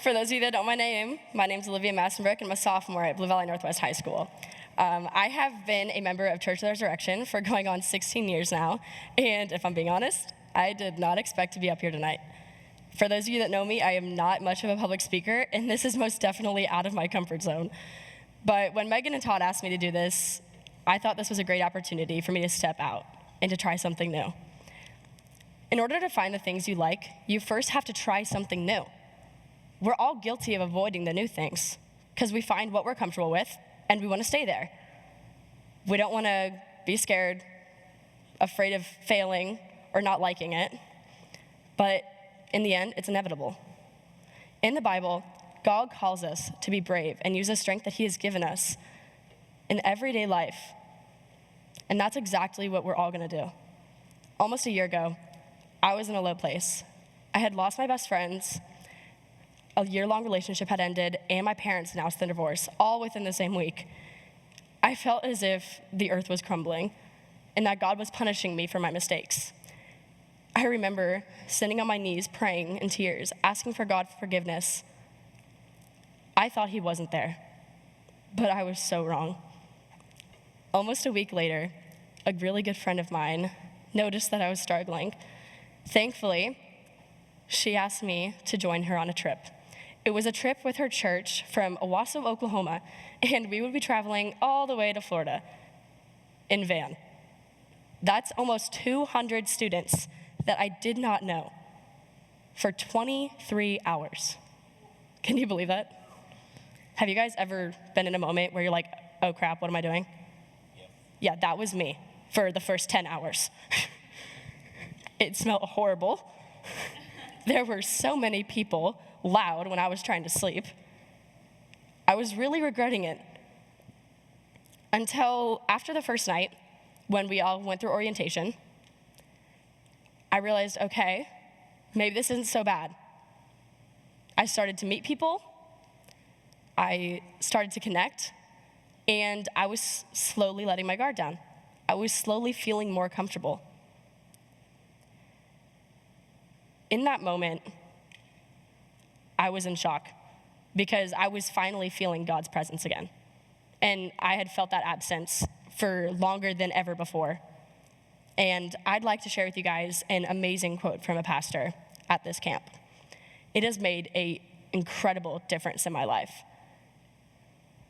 For those of you that don't know my name's Olivia Massenbrick, and I'm a sophomore at Blue Valley Northwest High School. I have been a member of Church of the Resurrection for going on 16 years now, and if I'm being honest, I did not expect to be up here tonight. For those of you that know me, I am not much of a public speaker, and this is most definitely out of my comfort zone. But when Megan and Todd asked me to do this, I thought this was a great opportunity for me to step out and to try something new. In order to find the things you like, you first have to try something new. We're all guilty of avoiding the new things because we find what we're comfortable with and we want to stay there. We don't want to be scared, afraid of failing or not liking it, but in the end, it's inevitable. In the Bible, God calls us to be brave and use the strength that he has given us in everyday life. And that's exactly what we're all going to do. Almost a year ago, I was in a low place. I had lost my best friends, a year-long relationship had ended, and my parents announced the divorce, all within the same week. I felt as if the earth was crumbling and that God was punishing me for my mistakes. I remember sitting on my knees, praying in tears, asking for God for forgiveness. I thought he wasn't there, but I was so wrong. Almost a week later, a really good friend of mine noticed that I was struggling. Thankfully, she asked me to join her on a trip. It was a trip with her church from Owasso, Oklahoma, and we would be traveling all the way to Florida in van. That's almost 200 students that I did not know for 23 hours. Can you believe that? Have you guys ever been in a moment where you're like, oh crap, what am I doing? Yeah, that was me for the first 10 hours. It smelled horrible. There were so many people loud when I was trying to sleep. I was really regretting it until after the first night when we all went through orientation. I realized, okay, maybe this isn't so bad. I started to meet people, I started to connect, and I was slowly letting my guard down. I was slowly feeling more comfortable. In that moment, I was in shock because I was finally feeling God's presence again. And I had felt that absence for longer than ever before. And I'd like to share with you guys an amazing quote from a pastor at this camp. It has made an incredible difference in my life.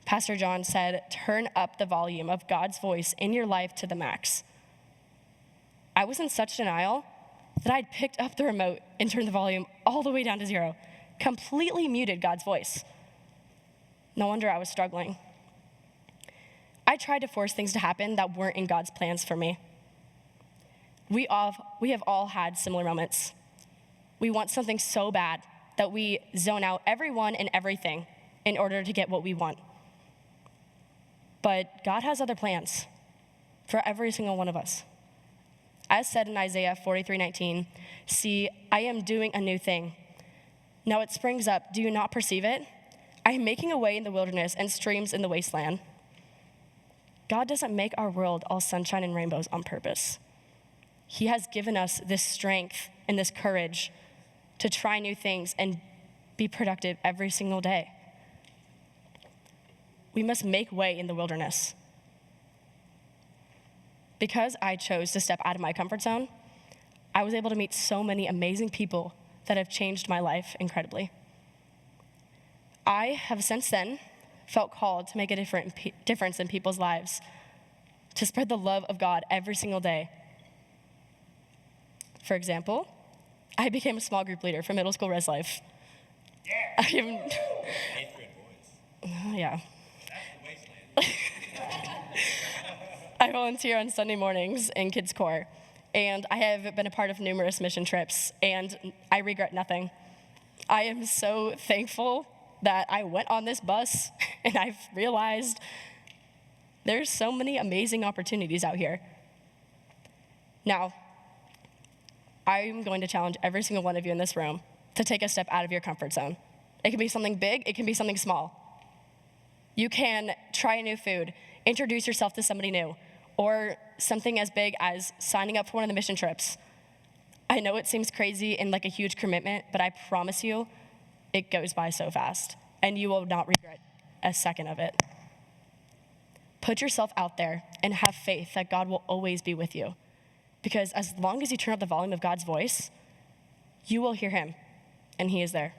Pastor John said, "Turn up the volume of God's voice in your life to the max." I was in such denial that I'd picked up the remote and turned the volume all the way down to 0, completely muted God's voice. No wonder I was struggling. I tried to force things to happen that weren't in God's plans for me. We have all had similar moments. We want something so bad that we zone out everyone and everything in order to get what we want. But God has other plans for every single one of us. As said in Isaiah 43:19, "See, I am doing a new thing. Now it springs up. Do you not perceive it? I am making a way in the wilderness and streams in the wasteland." God doesn't make our world all sunshine and rainbows on purpose. He has given us this strength and this courage to try new things and be productive every single day. We must make way in the wilderness. Because I chose to step out of my comfort zone, I was able to meet so many amazing people that have changed my life incredibly. I have since then felt called to make a difference in people's lives, to spread the love of God every single day. For example, I became a small group leader for middle school Rezlife. Yeah. Eighth grade boys. Yeah. That's the wasteland. I volunteer on Sunday mornings in Kids Corps, and I have been a part of numerous mission trips, and I regret nothing. I am so thankful that I went on this bus, and I've realized there's so many amazing opportunities out here. Now, I'm going to challenge every single one of you in this room to take a step out of your comfort zone. It can be something big, it can be something small. You can try a new food, introduce yourself to somebody new, or something as big as signing up for one of the mission trips. I know it seems crazy and like a huge commitment, but I promise you, it goes by so fast, and you will not regret a second of it. Put yourself out there and have faith that God will always be with you. Because as long as you turn up the volume of God's voice, you will hear him, and he is there.